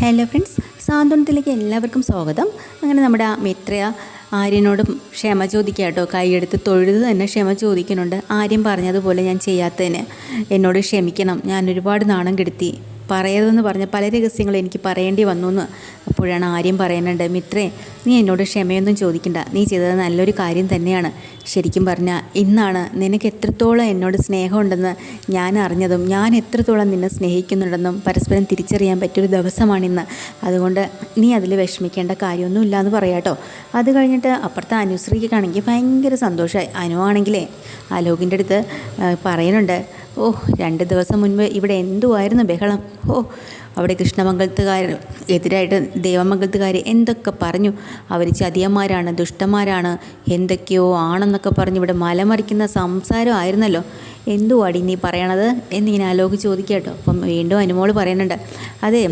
Hello friends, സാന്ത്വനത്തിലേക്ക് എല്ലാവർക്കും സ്വാഗതം. അങ്ങനെ നമ്മുടെ മിത്ര ആര്യനോടും ക്ഷമ ചോദിക്കുക കേട്ടോ. കൈയെടുത്ത് തൊഴുത് തന്നെ ക്ഷമ ചോദിക്കുന്നുണ്ട്. ആര്യൻ പറഞ്ഞതുപോലെ ഞാൻ ചെയ്യാത്തതിന് എന്നോട് ക്ഷമിക്കണം, ഞാൻ ഒരുപാട് നാണം കെടുത്തി, പറയരുതെന്ന് പറഞ്ഞ പല രഹസ്യങ്ങളും എനിക്ക് പറയേണ്ടി വന്നു എന്ന്. അപ്പോഴാണ് ആര്യം പറയുന്നുണ്ട്, മിത്രേ, നീ എന്നോട് ക്ഷമയൊന്നും ചോദിക്കണ്ട, നീ ചെയ്തത് നല്ലൊരു കാര്യം തന്നെയാണ്. ശരിക്കും പറഞ്ഞാൽ ഇന്നാണ് നിനക്ക് എത്രത്തോളം എന്നോട് സ്നേഹമുണ്ടെന്ന് ഞാൻ അറിഞ്ഞതും ഞാൻ എത്രത്തോളം നിന്നെ സ്നേഹിക്കുന്നുണ്ടെന്നും പരസ്പരം തിരിച്ചറിയാൻ പറ്റിയൊരു ദിവസമാണിന്ന്. അതുകൊണ്ട് നീ അതിൽ വിഷമിക്കേണ്ട കാര്യമൊന്നും ഇല്ലയെന്ന് പറയാട്ടോ. അത് കഴിഞ്ഞിട്ട് അപ്പുറത്തെ അനുശ്രീക്കാണെങ്കിൽ ഭയങ്കര സന്തോഷമായി. അനുവാണെങ്കിലേ അലോകിൻ്റെ അടുത്ത് പറയുന്നുണ്ട്, 2 ദിവസം മുൻപ് ഇവിടെ എന്തുമായിരുന്നു ബഹളം. അവിടെ കൃഷ്ണമംഗലത്തുകാർ എതിരായിട്ട് ദേവമംഗലത്തുകാർ എന്തൊക്കെ പറഞ്ഞു. അവർ ചതിയന്മാരാണ്, ദുഷ്ടന്മാരാണ്, എന്തൊക്കെയോ ആണെന്നൊക്കെ പറഞ്ഞ് ഇവിടെ മലമറിക്കുന്ന സംസാരമായിരുന്നല്ലോ. എന്തുവാടി നീ പറയണത് എന്നിങ്ങനെ ആലോചിച്ച് ചോദിക്കുക കേട്ടോ. അപ്പം വീണ്ടും അനുമോൾ പറയുന്നുണ്ട്, അതെ,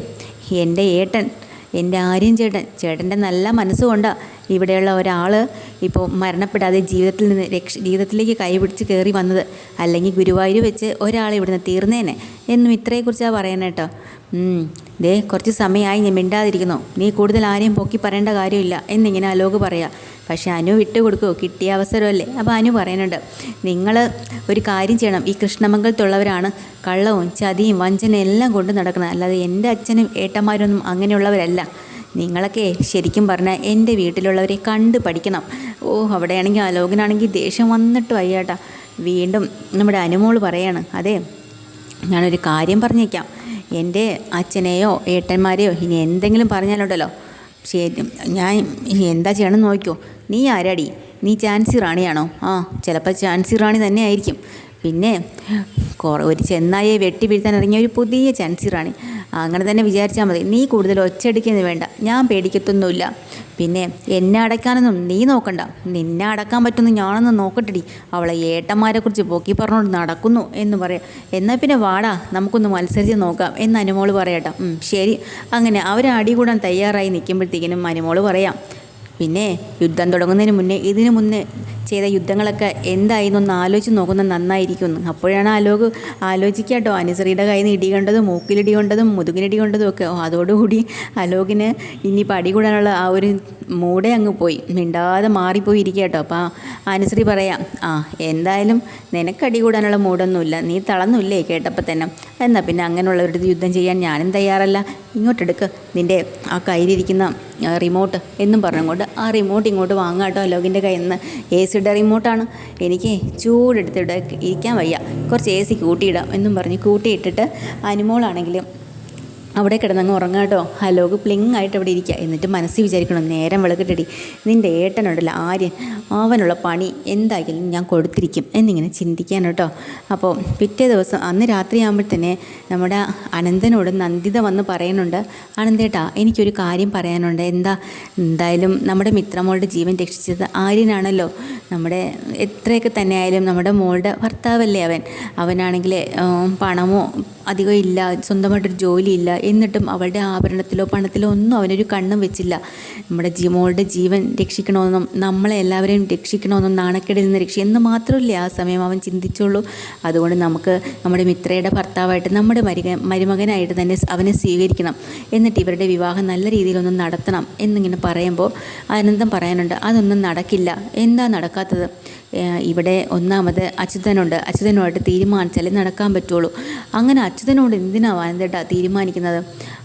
എൻ്റെ ഏട്ടൻ, എൻ്റെ ആര്യൻ ചേട്ടൻ്റെ നല്ല മനസ്സുകൊണ്ടാണ് ഇവിടെയുള്ള ഒരാൾ ഇപ്പോൾ മരണപ്പെടാതെ ജീവിതത്തിലേക്ക് കൈപിടിച്ച് കയറി വന്നത്. അല്ലെങ്കിൽ ഗുരുവായൂർ വെച്ച് ഒരാൾ ഇവിടുന്ന് തീർന്നേനെ എന്നും ഇത്രയെക്കുറിച്ചാണ് പറയുന്നത് കേട്ടോ. ദേ കുറച്ച് സമയമായി ഞാൻ മിണ്ടാതിരിക്കുന്നു, നീ കൂടുതൽ ആരെയും പൊക്കി പറയേണ്ട കാര്യമില്ല എന്നിങ്ങനെ അലോക് പറയാം. പക്ഷെ അനു വിട്ടുകൊടുക്കുമോ? കിട്ടിയ അവസരമല്ലേ. അപ്പോൾ അനു പറയുന്നുണ്ട്, നിങ്ങൾ ഒരു കാര്യം ചെയ്യണം, ഈ കൃഷ്ണമംഗലത്തുള്ളവരാണ് കള്ളവും ചതിയും വഞ്ചനയും എല്ലാം കൊണ്ട് നടക്കുന്നത്, അല്ലാതെ എൻ്റെ അച്ഛനും ഏട്ടന്മാരൊന്നും അങ്ങനെയുള്ളവരല്ല. നിങ്ങളൊക്കെ ശരിക്കും പറഞ്ഞാൽ എൻ്റെ വീട്ടിലുള്ളവരെ കണ്ട് പഠിക്കണം. അവിടെയാണെങ്കിൽ അലോകനാണെങ്കിൽ ദേഷ്യം വന്നിട്ട് വയ്യാട്ടാ. വീണ്ടും നമ്മുടെ അനുമോൾ പറയാണ്, അതെ, ഞാനൊരു കാര്യം പറഞ്ഞേക്കാം, എൻ്റെ അച്ഛനെയോ ഏട്ടന്മാരെയോ ഇനി എന്തെങ്കിലും പറഞ്ഞാലുണ്ടല്ലോ, ശരി, ഞാൻ എന്താ ചെയ്യണമെന്ന് നോക്കിയോ. നീ ആരാടി? നീ ഝാൻസി റാണിയാണോ? ചിലപ്പോൾ ഝാൻസി റാണി തന്നെ ആയിരിക്കും. പിന്നെ ഒരു ചെന്നായെ വെട്ടി വീഴ്ത്താൻ ഇറങ്ങിയ ഒരു പുതിയ ഝാൻസി റാണി. അങ്ങനെ തന്നെ വിചാരിച്ചാൽ മതി. നീ കൂടുതൽ ഒച്ചയടിക്കുന്നത് വേണ്ട, ഞാൻ പേടിക്കത്തൊന്നുമില്ല. പിന്നെ എന്നെ അടയ്ക്കാനൊന്നും നീ നോക്കണ്ട, നിന്നെ അടക്കാൻ പറ്റുമെന്ന് ഞാനൊന്ന് നോക്കട്ടെടി. അവളെ ഏട്ടന്മാരെക്കുറിച്ച് പൊക്കി പറഞ്ഞുകൊണ്ട് നടക്കുന്നു എന്ന് പറയാം. എന്നാൽ പിന്നെ വാടാ, നമുക്കൊന്ന് മത്സരിച്ച് നോക്കാം എന്ന് അനുമോൾ പറയട്ടെ. ശരി. അങ്ങനെ അവർ അടി കൂടാൻ തയ്യാറായി നിൽക്കുമ്പോഴത്തേക്കിനും അനുമോൾ പറയാം, പിന്നെ യുദ്ധം തുടങ്ങുന്നതിന് ഇതിനു മുന്നേ ചെയ്ത യുദ്ധങ്ങളൊക്കെ എന്തായിരുന്നൊന്ന് ആലോചിച്ച് നോക്കുന്നത് നന്നായിരിക്കുന്നു. അപ്പോഴാണ് ആലോചിക്കുക കേട്ടോ. അനുശ്രീയുടെ കയ്യിൽ നിന്ന് ഇടി കൊണ്ടതും മൂക്കിലിടി കൊണ്ടതും മുതുകിനിടി കൊണ്ടതും ഒക്കെ. അതോടുകൂടി അലോകിന് ഇനി പടി കൂടാനുള്ള ആ ഒരു മൂടെ അങ്ങ് പോയി, മിണ്ടാതെ മാറിപ്പോയി ഇരിക്കുക കേട്ടോ. അപ്പോൾ അനുശ്രീ പറയാം, എന്തായാലും നിനക്കടി കൂടാനുള്ള മൂടൊന്നുമില്ല, നീ തളർന്നില്ലേ കേട്ടപ്പോൾ തന്നെ. എന്നാൽ പിന്നെ അങ്ങനെയുള്ളവരുടെ യുദ്ധം ചെയ്യാൻ ഞാനും തയ്യാറല്ല. ഇങ്ങോട്ടെടുക്ക് നിൻ്റെ ആ കയ്യിലിരിക്കുന്ന റിമോട്ട് എന്നും പറഞ്ഞുകൊണ്ട് ആ റിമോട്ട് ഇങ്ങോട്ട് വാങ്ങാട്ടോ അലോകിൻ്റെ കയ്യിൽ നിന്ന്. AC റിമോട്ടാണ്, എനിക്ക് ചൂടെടുത്തിട്ട് ഇരിക്കാൻ വയ്യ, കുറച്ച് AC കൂട്ടിയിടാം എന്നും പറഞ്ഞ് കൂട്ടിയിട്ടിട്ട് അനുമോളാണെങ്കിലും അവിടെ കിടന്നങ്ങ് ഉറങ്ങാട്ടോ. അലോക് പ്ലിങ് ആയിട്ട് അവിടെ ഇരിക്കുക. എന്നിട്ട് മനസ്സിൽ വിചാരിക്കണം, നേരം വെളുക്കിട്ടടി, നിൻ്റെ ഏട്ടനുണ്ടല്ലോ ആര്യൻ, അവനുള്ള പണി എന്തായാലും ഞാൻ കൊടുത്തിരിക്കും എന്നിങ്ങനെ ചിന്തിക്കാൻ കേട്ടോ. അപ്പോൾ പിറ്റേ ദിവസം അന്ന് രാത്രിയാകുമ്പോൾ തന്നെ നമ്മുടെ അനന്തനോട് നന്ദിത വന്ന് പറയുന്നുണ്ട്, അനന്തേട്ടാ, എനിക്കൊരു കാര്യം പറയാനുണ്ട്. എന്തായാലും നമ്മുടെ മിത്രമോളുടെ ജീവൻ രക്ഷിച്ചത് ആര്യനാണല്ലോ. നമ്മുടെ എത്രയൊക്കെ തന്നെ ആയാലും നമ്മുടെ മോളുടെ ഭർത്താവല്ലേ അവനാണെങ്കിൽ പണമോ അധികം ഇല്ല, സ്വന്തമായിട്ടൊരു ജോലിയില്ല, എന്നിട്ടും അവളുടെ ആഭരണത്തിലോ പണത്തിലോ ഒന്നും അവനൊരു കണ്ണും വെച്ചില്ല. നമ്മുടെ മോളുടെ ജീവൻ രക്ഷിക്കണമെന്നും നമ്മളെ എല്ലാവരെയും രക്ഷിക്കണമെന്നും നാണക്കേടിൽ നിന്ന് എന്ന് മാത്രമല്ലേ ആ സമയം അവൻ ചിന്തിച്ചുള്ളൂ. അതുകൊണ്ട് നമുക്ക് നമ്മുടെ മിത്രയുടെ ഭർത്താവായിട്ട് നമ്മുടെ മരുമകനായിട്ട് തന്നെ അവനെ സ്വീകരിക്കണം, എന്നിട്ട് ഇവരുടെ വിവാഹം നല്ല രീതിയിലൊന്നും നടത്തണം എന്നിങ്ങനെ പറയുമ്പോൾ അനന്തം പറയാനുണ്ട്, അതൊന്നും നടക്കില്ല. എന്താ നടക്കാത്തത്? ഇവിടെ ഒന്നാമത് അച്യുതനുമായിട്ട് തീരുമാനിച്ചാലേ നടക്കാൻ പറ്റുള്ളൂ. അങ്ങനെ അച്യുതനോട് എന്തിനാണ് അനന്തേട്ടാ തീരുമാനിക്കുന്നത്?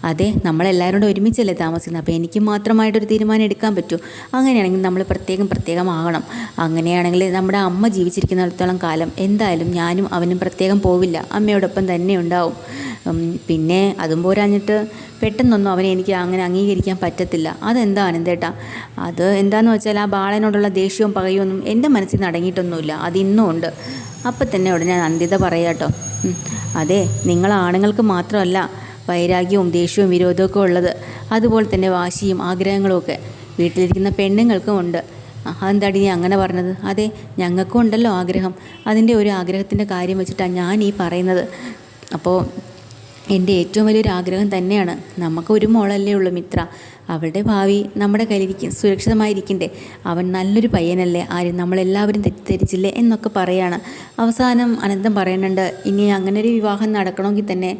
അതെ, നമ്മളെല്ലാവരോടും ഒരുമിച്ചല്ലേ താമസിക്കുന്നത്, അപ്പോൾ എനിക്ക് മാത്രമായിട്ടൊരു തീരുമാനം എടുക്കാൻ പറ്റൂ. അങ്ങനെയാണെങ്കിൽ നമ്മൾ പ്രത്യേകമാകണം. അങ്ങനെയാണെങ്കിൽ നമ്മുടെ അമ്മ ജീവിച്ചിരിക്കുന്നിടത്തോളം കാലം എന്തായാലും ഞാനും അവനും പ്രത്യേകം പോവില്ല, അമ്മയോടൊപ്പം തന്നെ ഉണ്ടാവും. പിന്നെ അതും പോരാഞ്ഞിട്ട് പെട്ടെന്നൊന്നും അവനെ എനിക്ക് അങ്ങനെ അംഗീകരിക്കാൻ പറ്റത്തില്ല. അതെന്താ അനന്തേട്ടാ? അത് എന്താണെന്ന് വെച്ചാൽ ആ ബാലനോടുള്ള ദേഷ്യവും പകയൊന്നും എൻ്റെ മനസ്സിൽ നിന്ന് അടങ്ങിയിട്ടൊന്നുമില്ല, അതിന്നും ഉണ്ട്. അപ്പം തന്നെ ഉടനെ നന്ദിത പറയാട്ടോ, അതെ, നിങ്ങൾ ആണുങ്ങൾക്ക് മാത്രമല്ല വൈരാഗ്യവും ദേഷ്യവും വിരോധമൊക്കെ ഉള്ളത്, അതുപോലെ തന്നെ വാശിയും ആഗ്രഹങ്ങളും ഒക്കെ വീട്ടിലിരിക്കുന്ന പെണ്ണുങ്ങൾക്കും ഉണ്ട്. അതെന്താടി നീ അങ്ങനെ പറഞ്ഞത്? അതെ, ഞങ്ങൾക്കും ഉണ്ടല്ലോ ആഗ്രഹം. അതിൻ്റെ ഒരു ആഗ്രഹത്തിൻ്റെ കാര്യം വെച്ചിട്ടാണ് ഞാൻ ഈ പറയുന്നത്. അപ്പോൾ എൻ്റെ ഏറ്റവും വലിയൊരു ആഗ്രഹം തന്നെയാണ്. നമുക്കൊരു മോളല്ലേ ഉള്ളൂ മിത്ര. അവളുടെ ഭാവി നമ്മുടെ കയ്യിലിരിക്കും, സുരക്ഷിതമായിരിക്കണ്ടേ. അവൻ നല്ലൊരു പയ്യനല്ലേ, ആരും നമ്മളെല്ലാവരും തെറ്റിദ്ധരിച്ചില്ലേ എന്നൊക്കെ പറയാണ്. അവസാനം അനന്തം പറയുന്നുണ്ട്, ഇനി അങ്ങനെ ഒരു വിവാഹം നടക്കണമെങ്കിൽ തന്നെ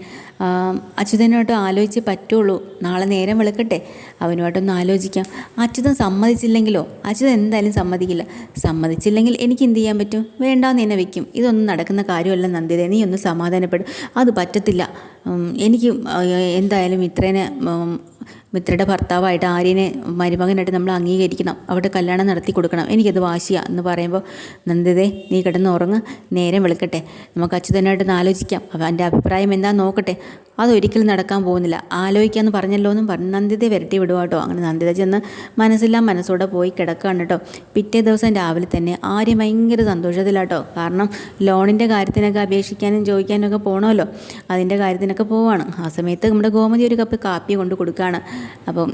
അച്യുതനുമായിട്ട് ആലോചിച്ച് പറ്റുള്ളൂ. നാളെ നേരം വെളുക്കട്ടെ, അവനുമായിട്ടൊന്ന് ആലോചിക്കാം. അച്യുതൻ സമ്മതിച്ചില്ലെങ്കിലോ? അച്യുതൻ എന്തായാലും സമ്മതിക്കില്ല. സമ്മതിച്ചില്ലെങ്കിൽ എനിക്ക് എന്ത് ചെയ്യാൻ പറ്റും? വേണ്ടാന്ന് തന്നെ വെക്കും. ഇതൊന്നും നടക്കുന്ന കാര്യമല്ല നന്ദിതേ, നീ ഒന്ന് സമാധാനപ്പെടും. അത് പറ്റത്തില്ല. എനിക്ക് എന്തായാലും മിത്രയുടെ ഭർത്താവായിട്ട് ആര്യനെ മരുമകനായിട്ട് നമ്മൾ അംഗീകരിക്കണം. അവിടെ കല്യാണം നടത്തി കൊടുക്കണം. എനിക്കത് വാശിയാണ് എന്ന് പറയുമ്പോൾ, നന്ദിതേ നീ കിടന്ന് ഉറങ്ങ്, നേരം വെളുക്കട്ടെ, നമുക്ക് അച്യുതനായിട്ടൊന്ന് ആലോചിക്കാം, അവൻ്റെ അഭിപ്രായം എന്താണെന്ന് നോക്കട്ടെ. അതൊരിക്കലും നടക്കാൻ പോകുന്നില്ല, ആലോചിക്കാമെന്ന് പറഞ്ഞല്ലോ എന്നും പറഞ്ഞ് നന്ദിതയെ വരട്ടി വിടുക കേട്ടോ. അങ്ങനെ നന്ദിത ചെന്ന് മനസ്സോടെ പോയി കിടക്കുകയാണ് കേട്ടോ. പിറ്റേ ദിവസം രാവിലെ തന്നെ ആര്യ ഭയങ്കര സന്തോഷത്തിലാട്ടോ. കാരണം ലോണിൻ്റെ കാര്യത്തിനൊക്കെ അപേക്ഷിക്കാനും ചോദിക്കാനും ഒക്കെ പോകണമല്ലോ, അതിൻ്റെ കാര്യത്തിനൊക്കെ പോവാണ്. ആ സമയത്ത് നമ്മുടെ ഗോമതി ഒരു കപ്പ് കാപ്പി കൊണ്ട് കൊടുക്കുകയാണ്. അപ്പം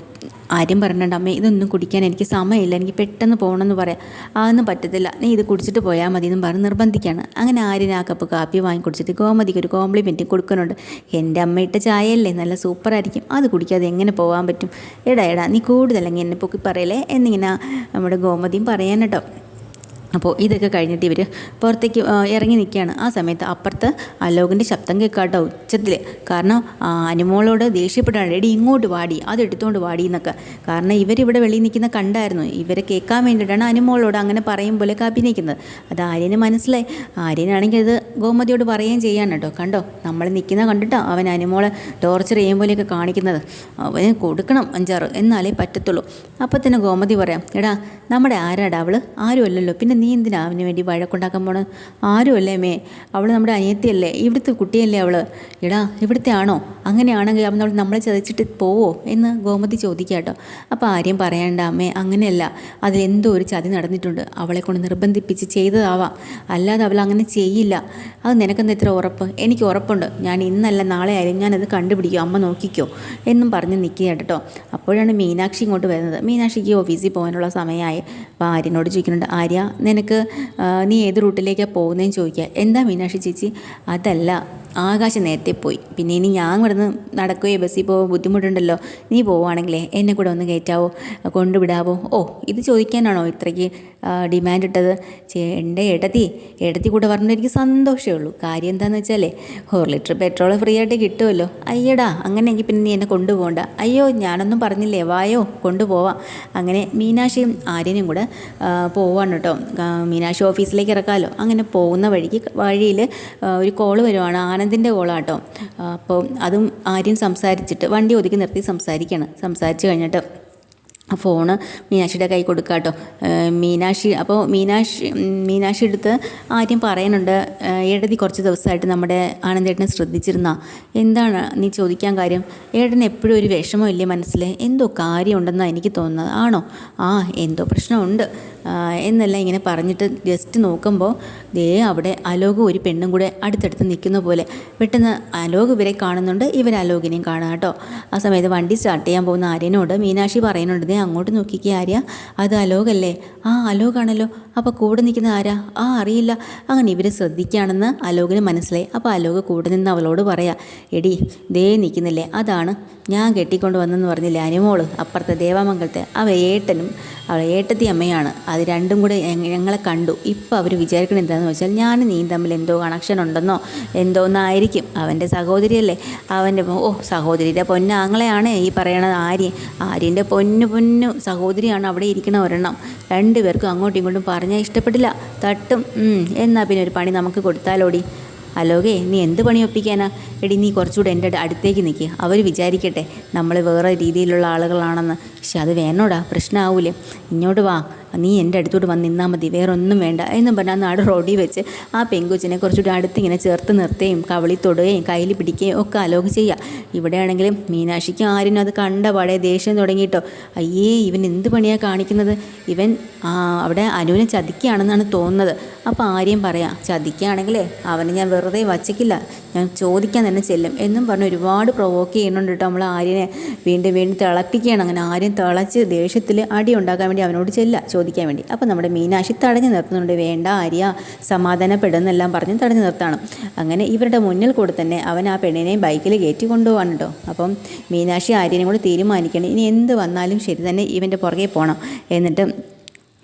ആര്യം പറഞ്ഞിട്ടുണ്ട്, അമ്മേ ഇതൊന്നും കുടിക്കാൻ എനിക്ക് സമയമില്ല, എനിക്ക് പെട്ടെന്ന് പോകണമെന്ന് പറയാം. അതൊന്നും പറ്റത്തില്ല, നീ ഇത് കുടിച്ചിട്ട് പോയാൽ മതി എന്നും പറഞ്ഞ് നിർബന്ധിക്കുകയാണ്. അങ്ങനെ ആര്യൻ ആ കപ്പ് കാപ്പി വാങ്ങി കുടിച്ചിട്ട് ഗോമതിക്ക് ഒരു കോംപ്ലിമെൻറ്റ് കൊടുക്കുന്നുണ്ട്. എൻ്റെ അമ്മയിട്ട ചായയല്ലേ, നല്ല സൂപ്പറായിരിക്കും, അത് കുടിക്കാതെ എങ്ങനെ പോകാൻ പറ്റും? എടാ നീ കൂടുതലെങ്കിൽ എന്നെ പൊക്കി പറയലേ എന്നിങ്ങനെ നമ്മുടെ ഗോമതിയും പറയാൻ കേട്ടോ. അപ്പോൾ ഇതൊക്കെ കഴിഞ്ഞിട്ട് ഇവർ പുറത്തേക്ക് ഇറങ്ങി നിൽക്കുകയാണ്. ആ സമയത്ത് അപ്പുറത്ത് അലോകിൻ്റെ ശബ്ദം കേൾക്കാട്ടോ ഉച്ചത്തിൽ. കാരണം അനുമോളോട് ദേഷ്യപ്പെട്ടാണ്, എടി ഇങ്ങോട്ട് വാടി, അത് എടുത്തുകൊണ്ട് വാടി എന്നൊക്കെ. കാരണം ഇവരിവിടെ വെളിയിൽ നിൽക്കുന്ന കണ്ടായിരുന്നു. ഇവരെ കേൾക്കാൻ വേണ്ടിയിട്ടാണ് അനുമോളോട് അങ്ങനെ പറയും പോലെയൊക്കെ അഭിനയിക്കുന്നത്. അത് ആര്യന് മനസ്സിലായി. ആര്യനാണെങ്കിൽ അത് ഗോമതിയോട് പറയുകയും ചെയ്യാൻ കേട്ടോ. കണ്ടോ നമ്മൾ നിൽക്കുന്ന കണ്ടിട്ടോ അവൻ അനുമോളെ ടോർച്ചർ ചെയ്യും പോലെയൊക്കെ കാണിക്കുന്നത്. അവന് കൊടുക്കണം 5-6 എന്നാലേ പറ്റത്തുള്ളൂ. അപ്പോൾ തന്നെ ഗോമതി പറയാം, എടാ നമ്മുടെ ആരാടാ അവൾ? ആരുമല്ലല്ലോ, പിന്നെ നീ എന്തിനാ അവന് വേണ്ടി വഴക്കുണ്ടാക്കാൻ പോണത്? ആരുമല്ലേ മേ, അവൾ നമ്മുടെ അനിയത്തിയല്ലേ, ഇവിടുത്തെ കുട്ടിയല്ലേ അവൾ. എടാ ഇവിടുത്തെ ആണോ? അങ്ങനെയാണെങ്കിൽ അവൾ നമ്മളെ ചതച്ചിട്ട് പോവോ എന്ന് ഗോമതി ചോദിക്കുക കേട്ടോ. അപ്പോൾ ആര്യം പറയണ്ട അമ്മേ, അങ്ങനെയല്ല, അതിലെന്തോ ഒരു ചതി നടന്നിട്ടുണ്ട്, അവളെ കൊണ്ട് നിർബന്ധിപ്പിച്ച് ചെയ്തതാവാം, അല്ലാതെ അവൾ അങ്ങനെ ചെയ്യില്ല. അത് നിനക്കെന്താ ഇത്ര ഉറപ്പ്? എനിക്ക് ഉറപ്പുണ്ട്, ഞാൻ ഇന്നല്ല നാളെ ആയാലും ഞാനത് കണ്ടുപിടിക്കും, അമ്മ നോക്കിക്കോ എന്നും പറഞ്ഞ് നിൽക്കുക കേട്ടോ. അപ്പോഴാണ് മീനാക്ഷി ഇങ്ങോട്ട് വരുന്നത്. മീനാക്ഷിക്ക് ഓഫീസിൽ പോകാനുള്ള സമയമായി. അപ്പോൾ ആര്യനോട് ചോദിക്കുന്നുണ്ട്, ആര്യ നിനക്ക് നീ ഏത് റൂട്ടിലേക്കാണ് പോകുന്നതെന്ന് ചോദിക്കുക. എന്താ മീനാക്ഷി ചേച്ചി? അതല്ല, ആകാശം നേരത്തെ പോയി, പിന്നെ ഇനി ഞാൻ ഇവിടുന്ന് നടക്കുകയോ ബസ്സിൽ പോകാൻ ബുദ്ധിമുട്ടുണ്ടല്ലോ, നീ പോവുകയാണെങ്കിലേ എന്നെ കൂടെ ഒന്ന് കയറ്റാവോ, കൊണ്ടുവിടാവോ? ഓ ഇത് ചോദിക്കാനാണോ ഇത്രയ്ക്ക് ഡിമാൻഡ് ഇട്ടത്? എൻ്റെ ഏട്ടത്തി കൂടെ പറഞ്ഞിട്ട് എനിക്ക് സന്തോഷമേ ഉള്ളൂ. കാര്യം എന്താണെന്ന് വെച്ചാലേ 1 ലിറ്റർ പെട്രോൾ ഫ്രീ ആയിട്ട് കിട്ടുമല്ലോ. അയ്യടാ അങ്ങനെയെങ്കിൽ പിന്നെ നീ എന്നെ കൊണ്ടുപോകണ്ട. അയ്യോ ഞാനൊന്നും പറഞ്ഞില്ലേ, വായോ കൊണ്ടുപോവാം. അങ്ങനെ മീനാക്ഷിയും ആര്യനും കൂടെ പോവാണ് കേട്ടോ. മീനാക്ഷി ഓഫീസിലേക്ക് ഇറക്കാമല്ലോ. അങ്ങനെ പോകുന്ന വഴിയിൽ ഒരു കോള് വരുവാണ്, ആനന്ദിൻ്റെ കോളാട്ടോ. അപ്പോൾ അതും ആര്യൻ സംസാരിച്ചിട്ട് വണ്ടി ഒതുക്കി നിർത്തി സംസാരിച്ച് കഴിഞ്ഞിട്ട് ഫോണ് മീനാക്ഷിയുടെ കൈ കൊടുക്കുക കേട്ടോ. മീനാക്ഷി എടുത്ത് ആദ്യം പറയുന്നുണ്ട്, ഏട്ടത്തി കുറച്ച് ദിവസമായിട്ട് നമ്മുടെ ആനന്ദേട്ടനെ ശ്രദ്ധിച്ചിരുന്ന, എന്താണ് നീ ചോദിക്കാൻ കാര്യം? ഏട്ടന് എപ്പോഴും ഒരു വിഷമമില്ലേ മനസ്സിൽ? എന്തോ കാര്യമുണ്ടെന്നാണ് എനിക്ക് തോന്നുന്നത്. ആണോ? ആ എന്തോ പ്രശ്നമുണ്ട് എന്നെല്ലാം ഇങ്ങനെ പറഞ്ഞിട്ട് ജസ്റ്റ് നോക്കുമ്പോൾ അവിടെ അലോക് ഒരു പെണ്ണും കൂടെ അടുത്തടുത്ത് നിൽക്കുന്ന പോലെ. പെട്ടെന്ന് അലോക് ഇവരെ കാണുന്നുണ്ട്, ഇവർ അലോകിനെയും കാണുക കേട്ടോ. ആ സമയത്ത് വണ്ടി സ്റ്റാർട്ട് ചെയ്യാൻ പോകുന്ന ആര്യനോട് മീനാക്ഷി പറയുന്നുണ്ട്, അങ്ങോട്ട് നോക്കിക്കുക ആര്യ, അത് അലോകല്ലേ? ആ അലോകാണല്ലോ. അപ്പോൾ കൂടെ നിൽക്കുന്ന ആരാ? ആ അറിയില്ല. അങ്ങനെ ഇവർ ശ്രദ്ധിക്കുകയാണെന്ന് അലോകിന് മനസ്സിലായി. അപ്പോൾ അലോക് കൂടെ നിന്ന് അവളോട് പറയാം, എടി നിൽക്കുന്നില്ലേ, അതാണ് ഞാൻ കെട്ടിക്കൊണ്ട് വന്നെന്ന് പറഞ്ഞില്ലേ അനുമോള്, അപ്പുറത്തെ ദേവാമംഗലത്തെ അവൾ ഏട്ടത്തി അമ്മയാണ്. അത് രണ്ടും കൂടെ ഞങ്ങളെ കണ്ടു. ഇപ്പോൾ അവർ വിചാരിക്കണം എന്താണെന്ന് വെച്ചാൽ ഞാൻ നീ തമ്മിൽ എന്തോ കണക്ഷൻ ഉണ്ടെന്നോ എന്തോന്നായിരിക്കും. അവൻ്റെ സഹോദരിയല്ലേ, അവൻ്റെ സഹോദരിയുടെ പൊന്നാങ്ങളെയാണ് ഈ പറയണത് ആര്യൻ്റെ പൊന്നു സഹോദരിയാണ് അവിടെ ഇരിക്കണ ഒരെണ്ണം. 2 പേർക്കും അങ്ങോട്ടും ഇങ്ങോട്ടും പറഞ്ഞാൽ ഇഷ്ടപ്പെട്ടില്ല, തട്ടും. എന്നാൽ പിന്നെ ഒരു പണി നമുക്ക് കൊടുത്താലോടി. അലോകേ നീ എന്ത് പണി ഒപ്പിക്കാനാ? എടി നീ കുറച്ചുകൂടെ എൻ്റെ അടുത്തേക്ക് നിൽക്കുക, അവർ വിചാരിക്കട്ടെ നമ്മൾ വേറെ രീതിയിലുള്ള ആളുകളാണെന്ന്. പക്ഷെ അത് വേണോടാ, പ്രശ്നമാവൂലേ? ഇങ്ങോട്ട് വാ, നീ എൻ്റെ അടുത്തോട്ട് വന്ന് നിന്നാൽ മതി, വേറെ ഒന്നും വേണ്ട എന്നും പറഞ്ഞാൽ നാട് റോഡിൽ വെച്ച് ആ പെങ്കുച്ചിനെ കുറച്ചുകൂടി അടുത്തിങ്ങനെ ചേർത്ത് നിർത്തുകയും കവളി തൊടുകയും കയ്യിൽ പിടിക്കുകയും ഒക്കെ അലോക് ചെയ്യുക. ഇവിടെയാണെങ്കിലും മീനാക്ഷിക്കും ആര്യനും അത് കണ്ട പാടെ ദേഷ്യം തുടങ്ങിയിട്ടോ. അയ്യേ ഇവൻ എന്ത് പണിയാണ് കാണിക്കുന്നത്, ഇവൻ അവിടെ അനുവിനെ ചതിക്കുകയാണെന്നാണ് തോന്നുന്നത്. അപ്പോൾ ആര്യം പറയാം, ചതിക്കുകയാണെങ്കിലേ അവനെ ഞാൻ വെറുതെ വച്ചിക്കില്ല, ഞാൻ ചോദിക്കാൻ തന്നെ ചെല്ലും എന്നും പറഞ്ഞ് ഒരുപാട് പ്രൊവോക്ക് ചെയ്യുന്നുണ്ട് കേട്ടോ. നമ്മൾ ആര്യനെ വീണ്ടും തിളപ്പിക്കുകയാണ്. അങ്ങനെ ആര്യം തിളച്ച് ദേഷ്യത്തിൽ അടി ഉണ്ടാക്കാൻ വേണ്ടി അവനോട് ചോദിക്കാൻ വേണ്ടി. അപ്പോൾ നമ്മുടെ മീനാക്ഷി തടഞ്ഞു നിർത്തുന്നുണ്ട്. വേണ്ട ആര്യ, സമാധാനപ്പെടുന്നെല്ലാം പറഞ്ഞ് തടഞ്ഞു നിർത്താണ്. അങ്ങനെ ഇവരുടെ മുന്നിൽ കൂടെ തന്നെ അവൻ ആ പെണ്ണിനെയും ബൈക്കിൽ കയറ്റി കൊണ്ടുപോകാൻ കേട്ടോ. അപ്പം മീനാക്ഷി ആര്യനെയും കൂടി തീരുമാനിക്കണം, ഇനി എന്ത് വന്നാലും ശരി തന്നെ ഇവൻ്റെ പുറകെ പോകണം, എന്നിട്ട്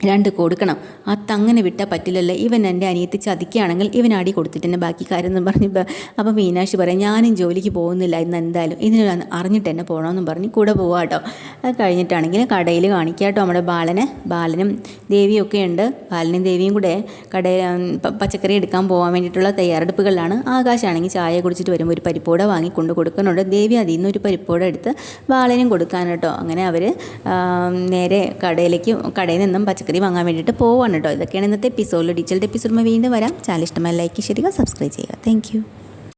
2 കൊടുക്കണം. അതങ്ങനെ വിട്ടാൽ പറ്റില്ലല്ലോ, ഇവൻ എൻ്റെ അനിയത്തി ചതിക്കുകയാണെങ്കിൽ ഇവൻ അടി കൊടുത്തിട്ട് തന്നെ ബാക്കി കാര്യം എന്ന് പറഞ്ഞപ്പോൾ അപ്പോൾ മീനാക്ഷി പറയാം, ഞാനും ജോലിക്ക് പോകുന്നില്ല ഇന്ന് എന്തായാലും, ഇതിന് അറിഞ്ഞിട്ട് തന്നെ പോകണമെന്നും പറഞ്ഞ് കൂടെ പോവാം കേട്ടോ. അത് കഴിഞ്ഞിട്ടാണെങ്കിൽ കടയിൽ കാണിക്കാം കേട്ടോ നമ്മുടെ ബാലനും ദേവിയൊക്കെ ഉണ്ട്. ബാലനും ദേവിയും കൂടെ കടയിൽ പച്ചക്കറി എടുക്കാൻ പോകാൻ വേണ്ടിയിട്ടുള്ള തയ്യാറെടുപ്പുകളിലാണ്. ആകാശാണെങ്കിൽ ചായ കുടിച്ചിട്ട് വരുമ്പോൾ ഒരു പരിപ്പോട വാങ്ങി കൊണ്ട് കൊടുക്കുന്നുണ്ട്. ദേവി അതിൽ നിന്ന് ഒരു പരിപ്പോട എടുത്ത് ബാലനും കൊടുക്കാൻ കേട്ടോ. അങ്ങനെ അവർ നേരെ കടയിൽ നിന്നും പച്ചക്കറി വാങ്ങാൻ വേണ്ടിയിട്ട് പോവാണ് കേട്ടോ. ഇതൊക്കെയാണ് ഇന്നത്തെ എപ്പിസോഡിൽ. ഡീറ്റെയിൽഡ് എപ്പിസോഡ് വീണ്ടും വരാം. ചാനൽ ഇഷ്ടമായി ലൈക്ക് ചെയ്യുക, സബ്സ്ക്രൈബ് ചെയ്യുക. താങ്ക്